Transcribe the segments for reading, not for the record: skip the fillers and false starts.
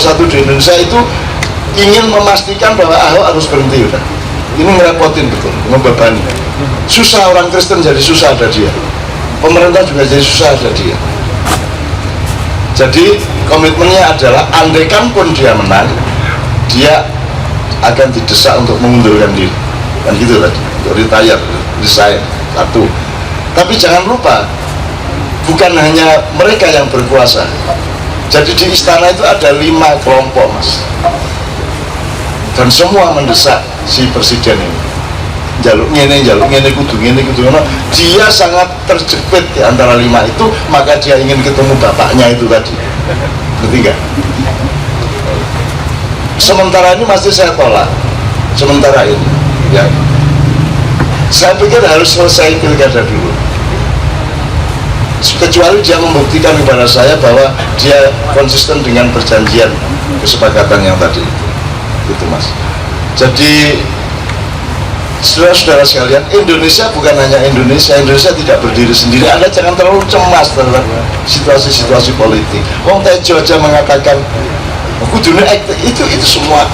satu di Indonesia itu ingin memastikan bahwa Ahok harus berhenti udah. Ini ngerepotin betul, membebani. Susah orang Kristen jadi susah ada dia. Pemerintah juga jadi susah ada dia. Jadi komitmennya adalah andaikan pun dia menang, dia akan didesak untuk mengundurkan diri. Kan gitu tadi, untuk retire, resign, satu. Tapi jangan lupa, bukan hanya mereka yang berkuasa. Jadi di istana itu ada 5 kelompok, Mas. Dan semua mendesak si presiden ini. Jaluk ngene, kudu ngene. Dia sangat terjepit di antara 5 itu, maka dia ingin ketemu bapaknya itu tadi. Ngerti nggak? Sementara ini masih saya tolak. Sementara ini, ya. Saya pikir harus selesai pilkada dulu. Kecuali dia membuktikan kepada saya bahwa dia konsisten dengan perjanjian kesepakatan yang tadi itu, Mas. Jadi saudara-saudara sekalian, Indonesia bukan hanya Indonesia tidak berdiri sendiri. Anda jangan terlalu cemas terhadap situasi-situasi politik. Wong Tejo aja mengatakan dunia itu semua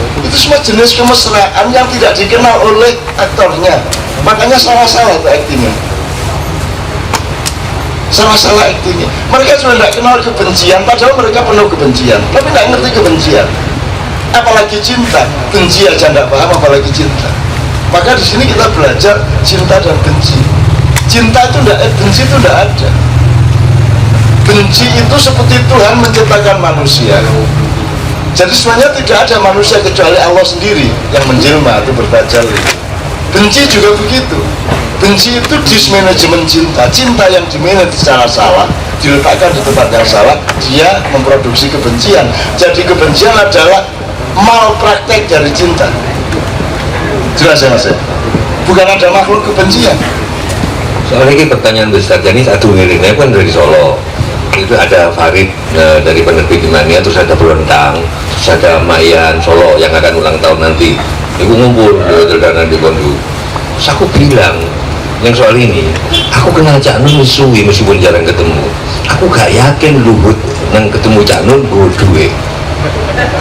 jenis kemesraan yang tidak dikenal oleh aktornya. Makanya salah-salah tuh aktingnya. Salah-salah aktingnya. Mereka sudah tidak kenal kebencian, padahal mereka penuh kebencian, tapi tidak ngerti kebencian. Apalagi cinta, benci aja tidak paham, apalagi cinta. Maka di sini kita belajar cinta dan benci. Cinta itu tidak, benci itu tidak ada. Benci itu seperti Tuhan menciptakan manusia. Jadi sebenarnya tidak ada manusia kecuali Allah sendiri yang menjelma itu bertajalli. Benci juga begitu. Benci itu dismanajemen cinta. Cinta yang dimanage secara salah, diletakkan di tempat yang salah, dia memproduksi kebencian. Jadi kebencian adalah malpraktek dari cinta. Jelas ya, Mas? Bukan ada makhluk kebencian. Soalnya ini pertanyaan besar, jadi satu ngiringnya kan dari Solo. Itu ada Farid dari penerbit Imania, terus ada Berontang, terus ada Mayan Solo yang akan ulang tahun nanti. Itu ngumpul di dana di Bondu. Terus aku bilang, yang soal ini, aku kenal Cak Nun suwi meskipun jarang ketemu. Aku gak yakin Luhut nang ketemu Cak Nun gue duwe.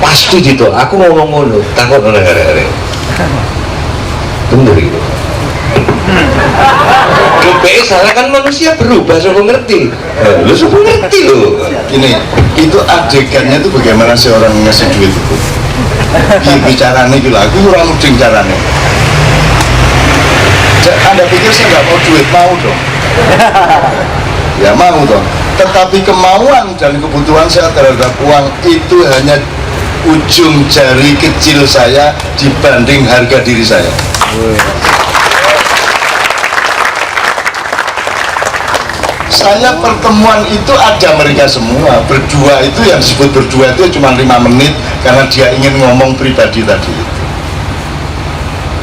Pasti gitu, aku ngomong ngono, takut nang hari-hari. Tunggu itu. DPS salah kan manusia berubah, so ngerti. Lu so ngerti lo. Gini, itu adegannya itu bagaimana sih orang ngasih duit itu? Bicaranya gitu, aku kurang mudeng caranya. Anda pikir saya nggak mau duit? Mau dong. Ya mau dong. Tetapi kemauan dan kebutuhan saya terhadap uang itu hanya ujung jari kecil saya dibanding harga diri saya. Saya pertemuan itu ada mereka semua berdua, itu yang disebut berdua itu cuma 5 menit karena dia ingin ngomong pribadi tadi.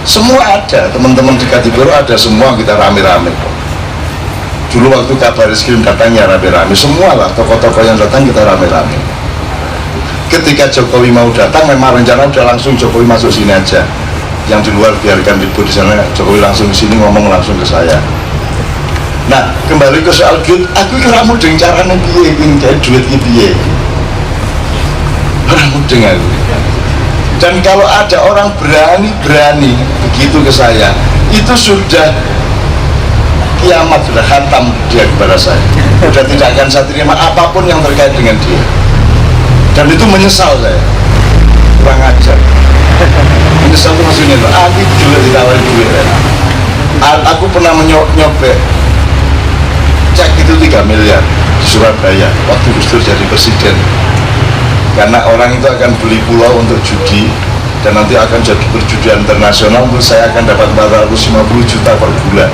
Semua ada, teman-teman di Kadipuro ada semua, kita rame-rame. Dulu waktu kabar Eskrim datangnya rame-rame, semua lah tokoh-tokoh yang datang kita rame-rame. Ketika Jokowi mau datang, memang rencana udah langsung Jokowi masuk sini aja. Yang di luar biarkan ribut di sana, Jokowi langsung ke sini ngomong langsung ke saya. Nah, kembali ke soal duit, aku kira mudeng caranya piye ingin kayak duit piye. Ora mudeng aku. Dan kalau ada orang berani begitu ke saya, itu sudah kiamat, sudah hantam dia kepada saya. Sudah tidak akan saya terima apapun yang terkait dengan dia. Dan itu menyesal saya. Kurang ajar. Menyesal itu maksudnya, aku juga ditawarin duit. Aku pernah nyobek cek itu 3 miliar di Surabaya waktu Gus Dur jadi presiden, karena orang itu akan beli pulau untuk judi dan nanti akan jadi perjudian internasional. Menurut saya akan dapat 450 juta per bulan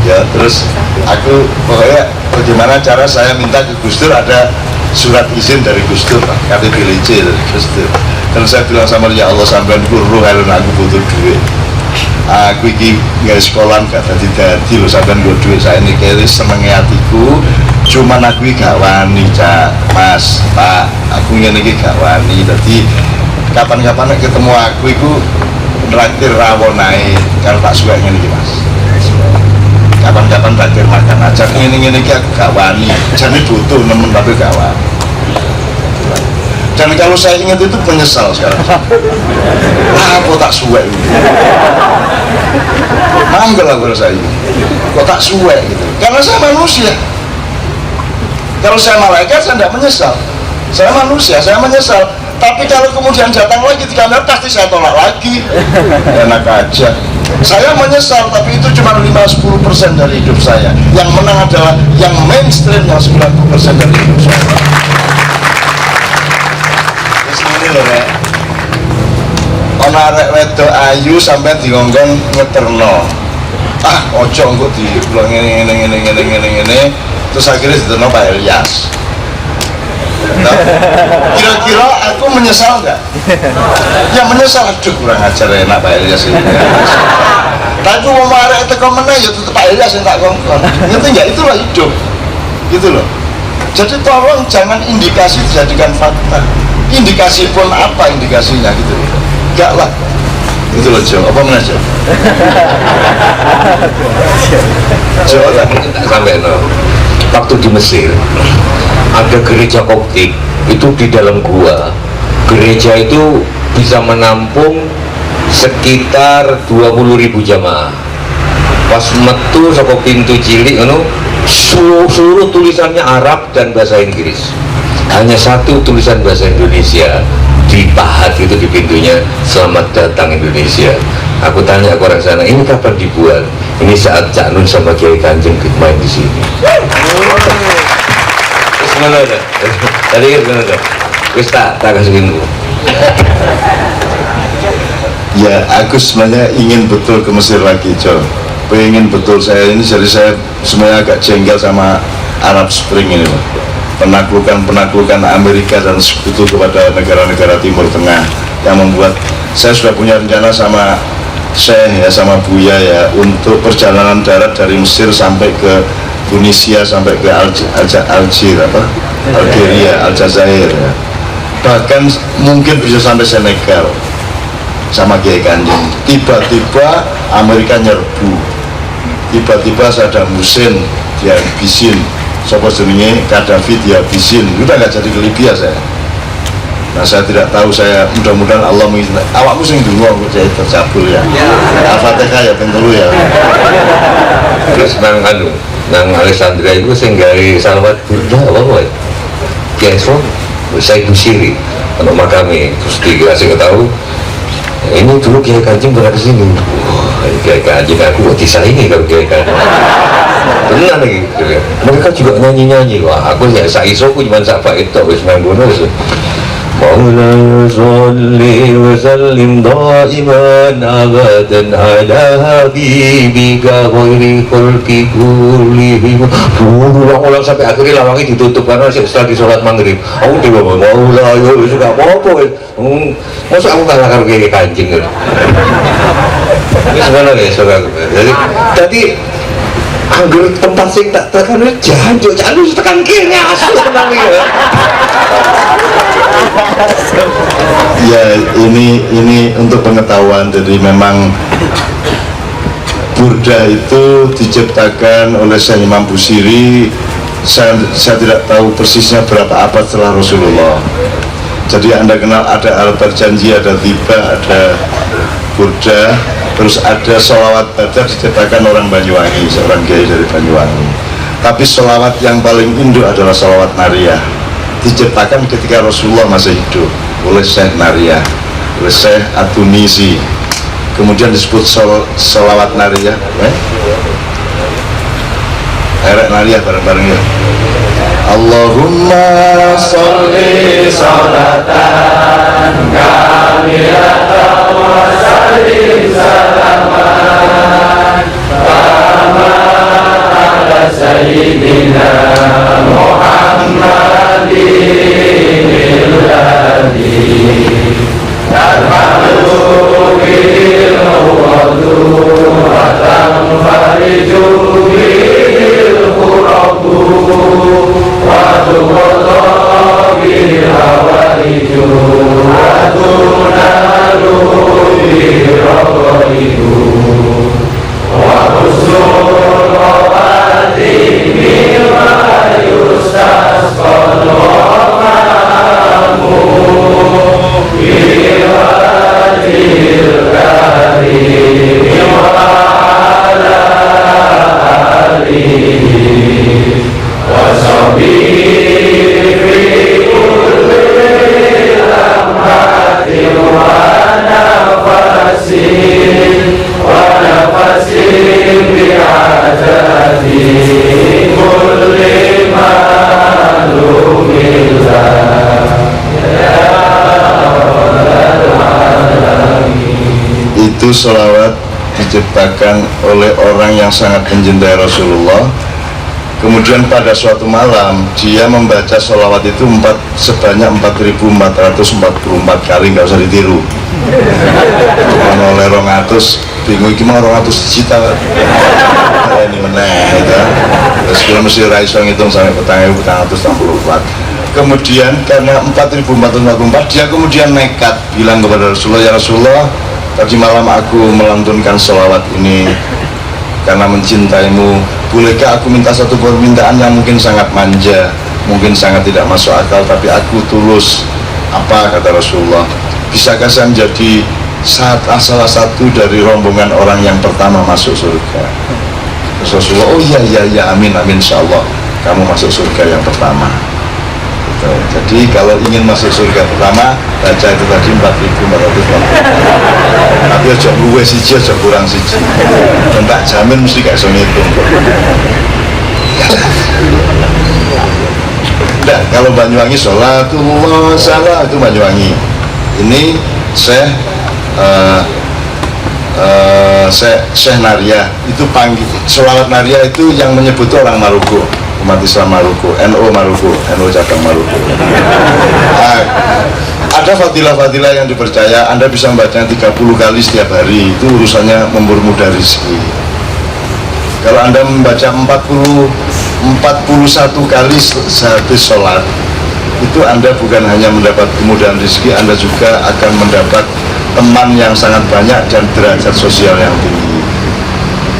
ya. Terus aku pokoknya bagaimana cara saya minta ke Gus Dur, ada surat izin dari Gus Dur, KTP LC dari Gus Dur, dan saya bilang sama dia, ya Allah sampean kuruh halun aku butuh duit, aku iki nggak sekolah gak tadi lo sampean gue duit saya ini kiri senengnya hatiku, cuman aku gak wani Cak Mas Pak, aku ini gak wani. Jadi kapan-kapan ketemu aku itu traktir rawon naik kalau tak suka ini Mas, kapan-kapan traktir makan aja ini aku gak wani, jadi butuh nemen tapi gak wani. Dan kalau saya ingat itu menyesal sekarang. Kok tak suwe ini? Manggel lah kalau saya. Kok tak suwe gitu? Karena saya manusia. Kalau saya malaikat saya tidak menyesal. Saya manusia, saya menyesal. Tapi kalau kemudian datang lagi di kamera pasti saya tolak lagi. Enak aja. Saya menyesal, tapi itu cuma 5-10% dari hidup saya. Yang menang adalah yang mainstream, yang 90% dari hidup saya. Ini loh, Rek. Ono arek wedok ayu sampai dikongkon ngeterno. Ojo engko di ngene. Terus akhirnya diterno Pak Ilyas. Nah, kira-kira aku menyesal nggak? Ya menyesal, aduh kurang ajar enak Pak Ilyas ini. Tapi mau marah itu kemana ya tetap Pak Ilyas yang tak kongkon. Ngerti nggak? Itulah hidup, gitu loh. Jadi tolong jangan indikasi dijadikan fakta. Indikasi pun apa indikasinya gitu? Enggak lah. Itu loh Jo. Apa mana Jo? Jo tak sampai no. Waktu di Mesir ada gereja Koptik itu di dalam gua. Gereja itu bisa menampung sekitar 20.000 jamaah. Pas metu saka pintu cilik seluruh tulisannya Arab dan bahasa Inggris. Hanya satu tulisan bahasa Indonesia dipahat itu di pintunya, "Selamat datang Indonesia." Aku tanya ke orang sana, ini kapan dibuat? Ini saat Cak Nun sama Kiai Kanjeng main di sini. Terus mana ada? Tadi mana ada? Wis tak kasih info. Ya, aku sebenarnya ingin betul ke Mesir lagi, Jo. Pengen betul saya ini, jadi saya sebenarnya agak jengkel sama Arab Spring ini, loh. Penaklukan Amerika dan sekutu kepada negara-negara Timur Tengah yang membuat saya sudah punya rencana sama Syekh ya, sama Buya ya, untuk perjalanan darat dari Mesir sampai ke Tunisia, sampai ke Algeria, Aljazair ya. Bahkan mungkin bisa sampai Senegal sama Kiai Kanjeng. Tiba-tiba Amerika nyerbu, tiba-tiba Saddam Hussein dihabisin, siapa jenenge Gaddafi dihabisin, udah nggak jadi ke Libya saya. Nah saya tidak tahu, saya mudah-mudahan Allah mengizinkan. Awakmu sing dungo aku jadi tercabul ya. Al-Fatihah ya pentelu ya. Terus nang Alexandria itu sing gawe salawat burda apa Kiai saya Busiri untuk makami. Terus dikasih tahu ini dulu Kiai Kanjeng pernah kesini. Wah, Kiai Kanjeng aku kok disaingi kalau Kiai Kanjeng. Benar lagi. Mereka juga nyanyi-nyanyi. Wah, aku ya saiso aku cuma sapa itu wis manggono wis. Maulana sholli wa sallim daiman abadan ala habibika khairi khalqi kullihim. Ulang sampai akhirnya lawangnya ditutup karena setelah di sholat maghrib. Aku tiba Maulana ya wis gak apa-apa. Masa aku kalah karo Kiai Kanjeng. Ini sebenarnya saudara. Jadi tadi anggur tempat sing tak tekan jancuk jalur tekan kene asu tenang ya. Ya ini untuk pengetahuan, jadi memang burda itu diciptakan oleh Syekh Imam Busiri. Saya tidak tahu persisnya berapa abad setelah Rasulullah. Jadi Anda kenal ada Al-Barjanji, ada Tiba, ada burda, terus ada sholawat badar diciptakan orang Banyuwangi, seorang kiai dari Banyuwangi. Tapi sholawat yang paling induk adalah sholawat Nariyah, diciptakan ketika Rasulullah masih hidup oleh Syekh Nariyah, oleh Syekh At-Tunisi. Kemudian disebut sholawat Nariyah. Erek Nariyah bareng-bareng ya. Allahumma sholli sholatan kamilatan wa sallim salaman kama ala sayyidina Muhammadin alladhi tarhamu bil wadu wa tanfariju bil qurabu wa tuqadda itu sholawat diciptakan oleh orang yang sangat mencintai Rasulullah. Kemudian pada suatu malam dia membaca sholawat itu sebanyak 4.444 kali, nggak usah ditiru. Oleh 200 bingung gimana 200 juta ini meneh itu. Terus kita mesti raiso ngitung sampai petang 464. Kemudian karena 4.444 dia kemudian nekat bilang kepada Rasulullah, ya Rasulullah, tadi malam aku melantunkan sholawat ini karena mencintaimu, bolehkah aku minta satu permintaan yang mungkin sangat manja, mungkin sangat tidak masuk akal, tapi aku tulus. Apa kata Rasulullah? Bisakah saya menjadi salah satu dari rombongan orang yang pertama masuk surga? Rasulullah, oh iya, amin, insyaallah kamu masuk surga yang pertama. Jadi kalau ingin masuk surga pertama, baca itu tadi 4.444. Tapi aja luwe siji, aja kurang siji. Dan tak jamin mesti gak bisa ngitung. Nah, kalau Banyuwangi sholatullah salah itu Banyuwangi. Ini Syekh Naria itu panggil sholawat Naria itu yang menyebut orang Maluku, umat Islam Maluku, NU Maluku, NU cabang Maluku. Ada fadilah-fadilah yang dipercaya Anda bisa membacanya 30 kali setiap hari, itu urusannya mempermudah rezeki. Kalau Anda membaca 41 kali sehabis sholat, itu Anda bukan hanya mendapat kemudahan rezeki, Anda juga akan mendapat teman yang sangat banyak dan derajat sosial yang tinggi.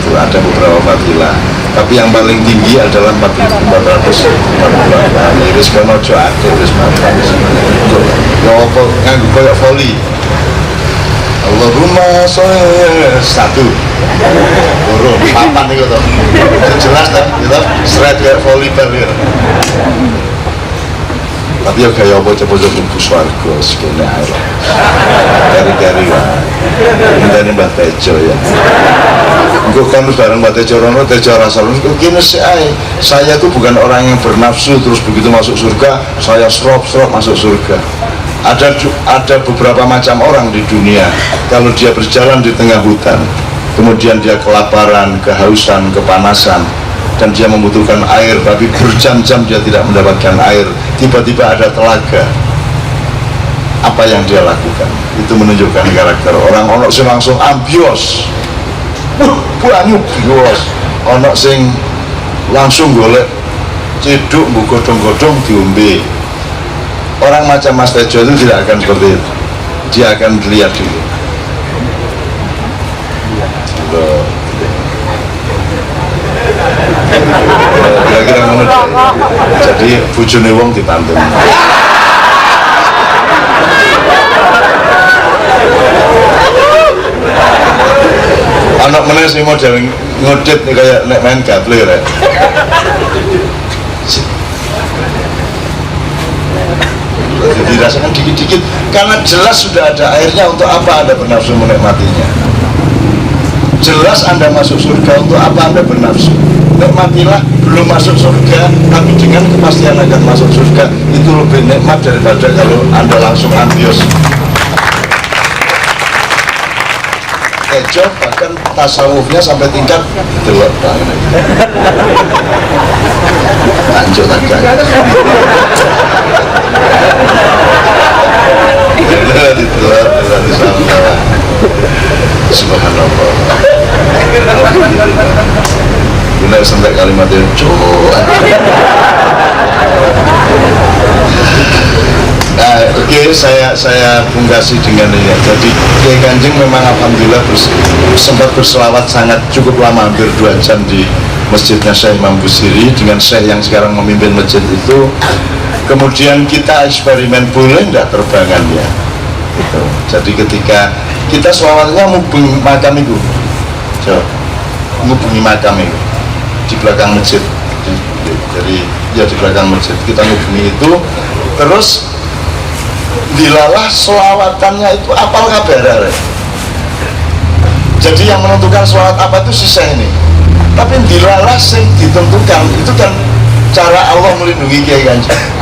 Itu ada beberapa fadilah, tapi yang paling tinggi adalah 4.444. Iris kono jo ade wis mantap. Ya apa nganggo koyo voli. Allahumma sholli satu. Loro, papan iku to. Jelas ta, gitu. Straight kayak voli barrier. Tapi ya kayak apa coba-coba mlebu swarga sekene ae. Kari-kari wae. Ndane Mbah Tejo ya. Engko kan bareng Mbah Tejo rono Tejo Rasul kok kene sik ae. Saya tuh bukan orang yang bernafsu terus begitu masuk surga saya serop-serop masuk surga. Ada beberapa macam orang di dunia. Kalau dia berjalan di tengah hutan, kemudian dia kelaparan, kehausan, kepanasan, dan dia membutuhkan air, tapi berjam-jam dia tidak mendapatkan air, tiba-tiba ada telaga. Apa yang dia lakukan? Itu menunjukkan karakter orang. Ono sing langsung ambios, banyu bios. Ono sing langsung golek ceduk, godhong-godhong diombe. Orang macam Mas Tejo itu tidak akan seperti itu. Dia akan dilihat dulu. Kira-kira ngono. Jadi bojone wong dipantun. Anak meneh sing model ngodit kayak nek main gaple rek. Dirasakan dikit-dikit karena jelas sudah ada airnya. Untuk apa Anda bernafsu menikmatinya? Jelas Anda masuk surga, untuk apa Anda bernafsu? Nikmatilah belum masuk surga, tapi dengan kepastian akan masuk surga itu lebih nikmat daripada kalau Anda langsung ambios. Tejo bahkan tasawufnya sampai tingkat delok banget. Lanjut aja. Ditelur sama. Subhanallah. Benar sampai kalimatnya Oke, saya pungkasi dengan ini. Jadi Kiai Kanjeng memang alhamdulillah sempat berselawat sangat cukup lama, hampir 2 jam di masjidnya Syekh Imam Busiri dengan Syekh yang sekarang memimpin masjid itu. Kemudian kita eksperimen, boleh tidak terbangannya gitu. Jadi ketika kita selawatnya ngubungi makam itu, ngubungi makam itu di belakang masjid. Jadi ya di belakang masjid kita ngubungi itu, terus dilalah selawatannya itu apal kabar. Jadi yang menentukan selawat apa itu si Syekh ini, tapi dilalah yang ditentukan itu kan cara Allah melindungi Kiai Kanjeng.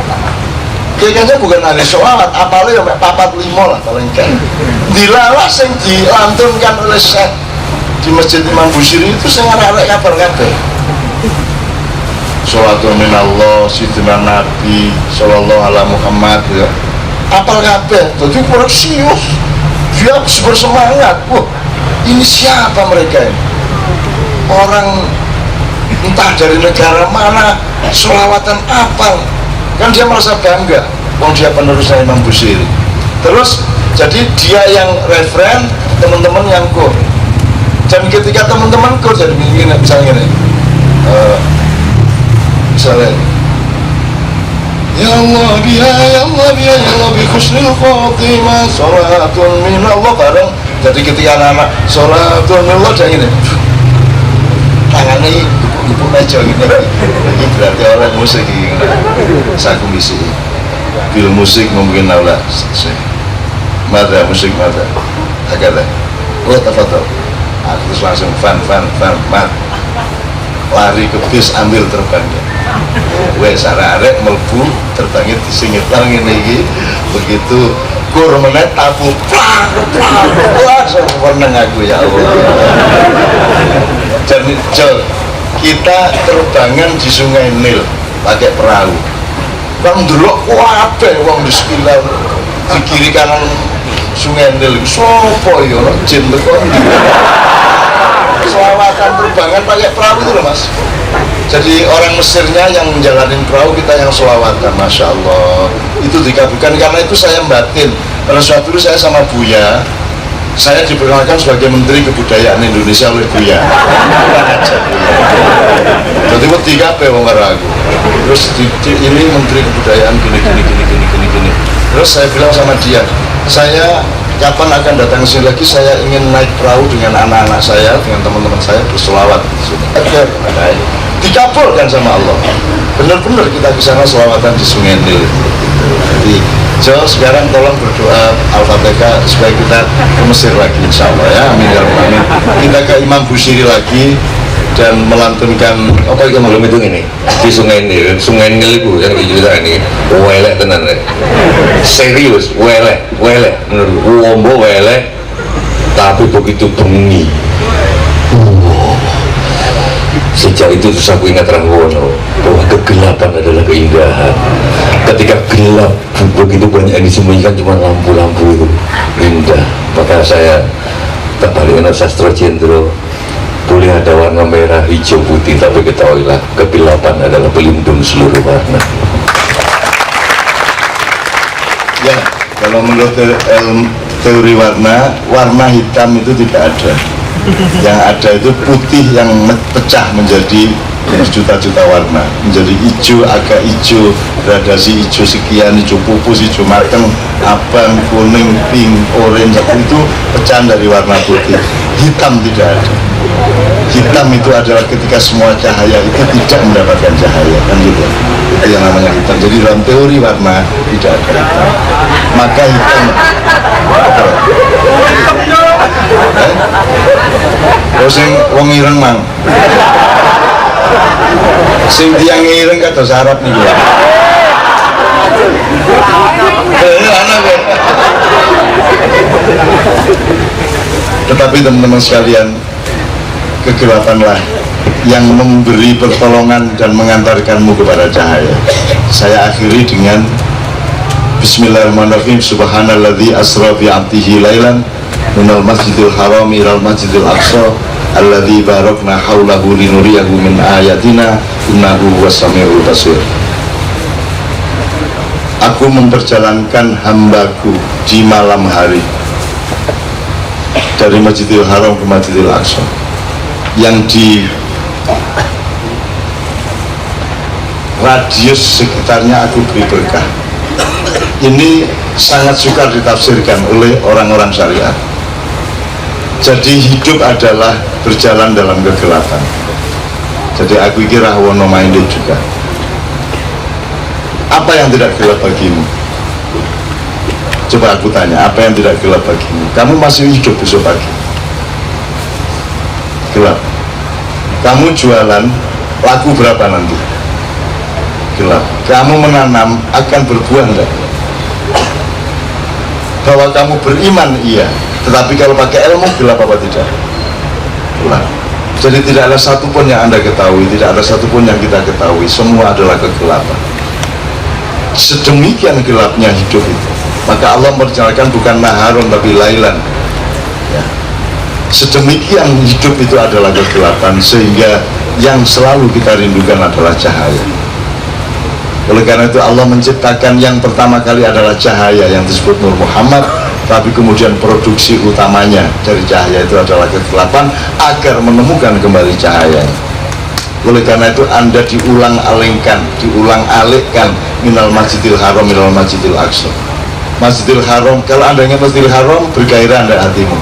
kayaknya bukan ahli sholawat, apalagi sampai papat limo lah paling kan. Dilalah yang dilantunkan oleh Syekh di Masjid Imam Busiri itu saya ngarek kabar kabeh. Sholawatun minallah sidina Nabi sallallahu alaihi Muhammad ya. Apal kabeh, jadi koreksius. Dia bersemangat. Wah, ini siapa mereka ini? Orang entah dari negara mana, sholawatan apal. Kan dia merasa bangga, wong dia penerusnya Imam Busiri. Terus jadi dia yang referen, teman-teman yang kur. Dan ketika teman-teman kur jadi begini, misalnya ini, misalnya, ya Allah biha, ya Allah biha, ya Allah bi khusnil khotimah, sholatun minallah bareng. Jadi ketika anak-anak sholatun minallah jadi ini, tangannya ibu meja gitu. Ini berarti orang musik ini. Saya misi bil musik mungkin Allah mada musik mada agak oh tafadhol aku terus langsung fan mat lari ke bis ambil terbangnya wes arek melbu terbangnya disingit langit lagi begitu kur menet tabu wah seneng aku ya Allah. Jadi kita terbangan di Sungai Nil pakai perahu. Bang delok kabeh wong di sekitar di kiri kanan Sungai Nil. Sopo ya ono jin teko. Selawatan terbangan pakai perahu itu loh Mas. Jadi orang Mesirnya yang menjalanin perahu, kita yang selawatan, Masya Allah. Itu dikabulkan karena itu saya batin. Pada suatu itu saya sama Buya, saya diperkenalkan sebagai Menteri Kebudayaan Indonesia oleh Buya. Jadi wedi kabeh wong karo aku. Terus ini Menteri Kebudayaan gini. Terus saya bilang sama dia, saya kapan akan datang ke sini lagi, saya ingin naik perahu dengan anak-anak saya, dengan teman-teman saya berselawat di sini. Agar dikabulkan sama Allah. Benar-benar kita di sana selawatan di Sungai Nil. Jadi sekarang tolong berdoa Al-Fatihah supaya kita ke Mesir lagi insya Allah ya, amin ya rabbal alamin. Kita ke Imam Busiri lagi dan melantunkan apa itu belum itu ini di Sungai Nil itu yang diceritakan ini welek tenan serius welek menurut wombo welek tapi begitu bengi. Sejak itu terus aku ingat Ranggono bahwa kegelapan adalah keindahan. Ketika gelap begitu banyak yang disembunyikan cuma lampu-lampu itu indah. Maka saya terbalik dengan Sastro Jendro, boleh ada warna merah, hijau, putih, tapi ketahuilah kegelapan adalah pelindung seluruh warna. Ya, kalau menurut teori warna hitam itu tidak ada. Yang ada itu putih yang pecah menjadi juta-juta warna, menjadi hijau, agak hijau, gradasi hijau sekian, hijau pupus, hijau mateng, abang, kuning, pink, orange, itu pecahan dari warna putih. Hitam tidak ada. Hitam itu adalah ketika semua cahaya itu tidak mendapatkan cahaya, kan gitu. Itu yang namanya hitam. Jadi dalam teori warna tidak ada hitam. Maka hitam sing wong ireng mang sing tiang ireng kados Arab nih ya. Tetapi teman-teman sekalian, kegelapanlah yang memberi pertolongan dan mengantarkanmu kepada cahaya. Saya akhiri dengan Bismillahirrahmanirrahim. Subhanalladzi asra bi 'abdihi lailan minal masjidil haram ilal masjidil aqsa alladzi barakna haulahu linuriyahu min ayatina innahu huwas-sami'ul basir. Aku memperjalankan hambaku di malam hari dari Masjidil Haram ke Masjidil Aqsa yang di radius sekitarnya aku beri berkah. Ini sangat sukar ditafsirkan oleh orang-orang syariat. Jadi hidup adalah berjalan dalam kegelapan. Jadi aku kira wono minded juga. Apa yang tidak gelap bagimu? Coba aku tanya, apa yang tidak gelap bagimu? Kamu masih hidup besok pagi? Gelap. Kamu jualan, laku berapa nanti? gelap. Kamu menanam akan berbuah enggak? Bahwa kamu beriman iya, tetapi kalau pakai ilmu gelap apa tidak? Gelap. Jadi tidak ada satupun yang Anda ketahui, tidak ada satupun yang kita ketahui, semua adalah kegelapan. Sedemikian gelapnya hidup itu, maka Allah merencanakan bukan naharun tapi lailan ya. Sedemikian hidup itu adalah kegelapan, sehingga yang selalu kita rindukan adalah cahaya. Oleh karena itu Allah menciptakan yang pertama kali adalah cahaya yang disebut Nur Muhammad, tapi kemudian produksi utamanya dari cahaya itu adalah kegelapan agar menemukan kembali cahaya. Oleh karena itu Anda diulang-alingkan, diulang-alikkan minal masjidil haram minal masjidil aqsa. Masjidil haram, kalau Anda ingat masjidil haram, bergairah Anda hatimu,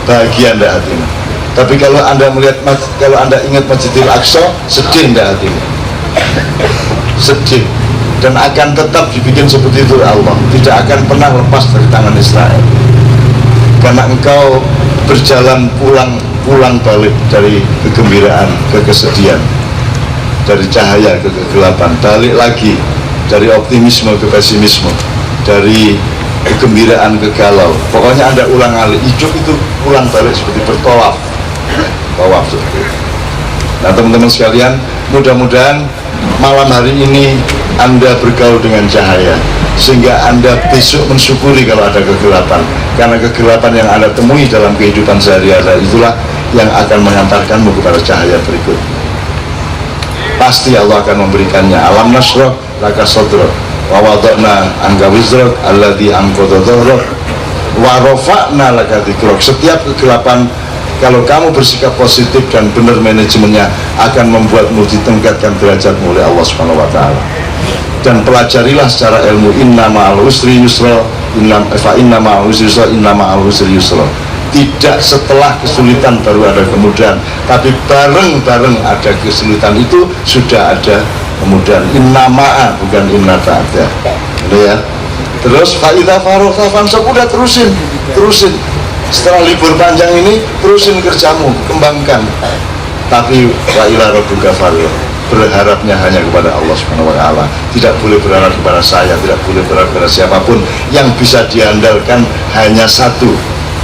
bahagia Anda hatimu. Tapi kalau Anda melihat, kalau Anda ingat masjidil aqsa, sedih Anda hatimu, sedih. Dan akan tetap dibikin seperti itu Allah, tidak akan pernah lepas dari tangan Israel, karena engkau berjalan pulang balik dari kegembiraan ke kesedihan, dari cahaya ke kegelapan, balik lagi dari optimisme ke pesimisme, dari kegembiraan ke galau. Pokoknya Anda ulang alik, hidup itu ulang balik seperti bertolak tawaf seperti itu. Nah teman-teman sekalian, mudah-mudahan malam hari ini Anda bergaul dengan cahaya, sehingga Anda besok mensyukuri kalau ada kegelapan, karena kegelapan yang Anda temui dalam kehidupan sehari-hari itulah yang akan mengantarkanmu kepada cahaya berikut. Pasti Allah akan memberikannya. Alam nasrah laka sadrak wa wada'na anka wizrak alladhi anqadha dhahrak wa rafa'na laka dzikrak. Setiap kegelapan, kalau kamu bersikap positif dan benar manajemennya, akan membuatmu ditingkatkan derajatmu oleh Allah Subhanahu wa taala. Dan pelajarilah secara ilmu, inna ma'al usri yusra, inna ma'al usri yusra, inna ma'al usri yusra. Tidak setelah kesulitan baru ada kemudahan, tapi bareng-bareng ada kesulitan itu sudah ada kemudahan. Inna ma'a, bukan inna ta'ada. Ya. Terus fa'idha faroghta fansab, udah terusin. Setelah libur panjang ini, terusin kerjamu, kembangkan. Tapi wa ila rabbika farghab, berharapnya hanya kepada Allah Subhanahu wa taala. Tidak boleh berharap kepada saya, tidak boleh berharap kepada siapapun. Yang bisa diandalkan hanya satu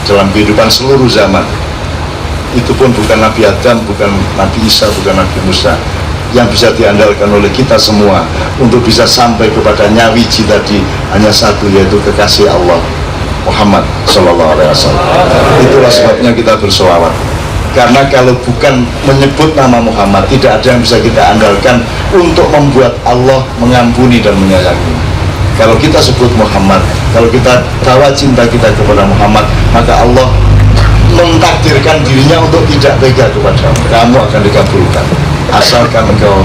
dalam kehidupan seluruh zaman. Itu pun bukan Nabi Adam, bukan Nabi Isa, bukan Nabi Musa. Yang bisa diandalkan oleh kita semua untuk bisa sampai kepada nyawiji tadi hanya satu, yaitu kekasih Allah Muhammad Sallallahu Alaihi Wasallam. Itulah sebabnya kita bersolawat. Karena kalau bukan menyebut nama Muhammad, tidak ada yang bisa kita andalkan untuk membuat Allah mengampuni dan menyayangi. Kalau kita sebut Muhammad, kalau kita bawa cinta kita kepada Muhammad, maka Allah mentakdirkan dirinya untuk tidak tega kepadamu. Kamu akan dikabulkan asalkan engkau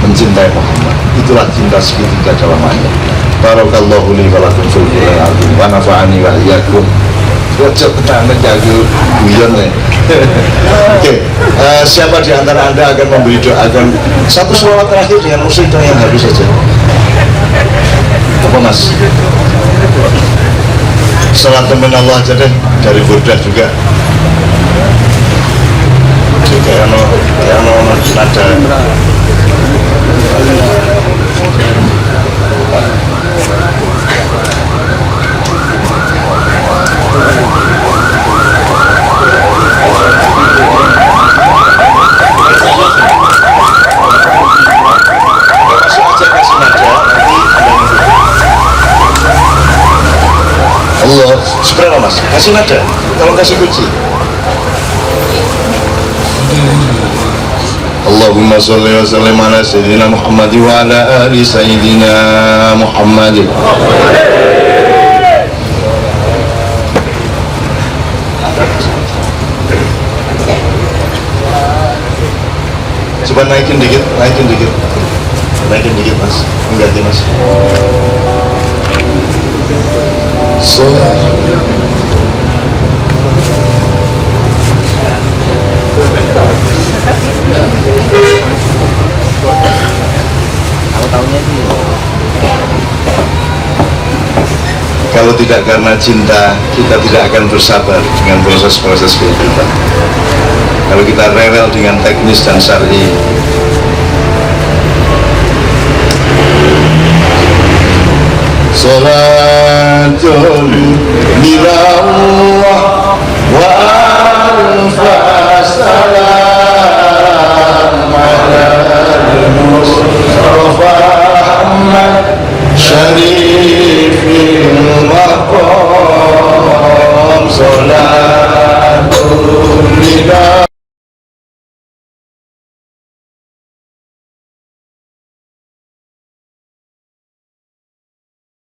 mencintai Muhammad. Itulah cinta segitiga dalam ayat. Barakallahu li wa lakum fil Qur'anil azim wa nafa'ani wa iyyakum. Wajib tenang jago guyon nih. Oke, siapa di antara Anda akan memberi doa, akan satu selawat terakhir dengan musik yang habis saja? Apa mas? Salat teman Allah aja deh, dari Burdah juga. Kayak nada. Allah, seberapa mas? Kasih nada, kalau kasih kunci. Allahumma sholli wa sallim ala sayyidina Muhammad wa ala ali sayyidina Muhammad. Coba naikin dikit mas, mengganti mas. Kalau tidak karena cinta, kita tidak akan bersabar dengan proses-proses kehidupan. Kalau kita rewel dengan teknis dan syar'i, salatun minallah wa salam ala al-Mustafa Muhammad syarifil maqam salatun minallah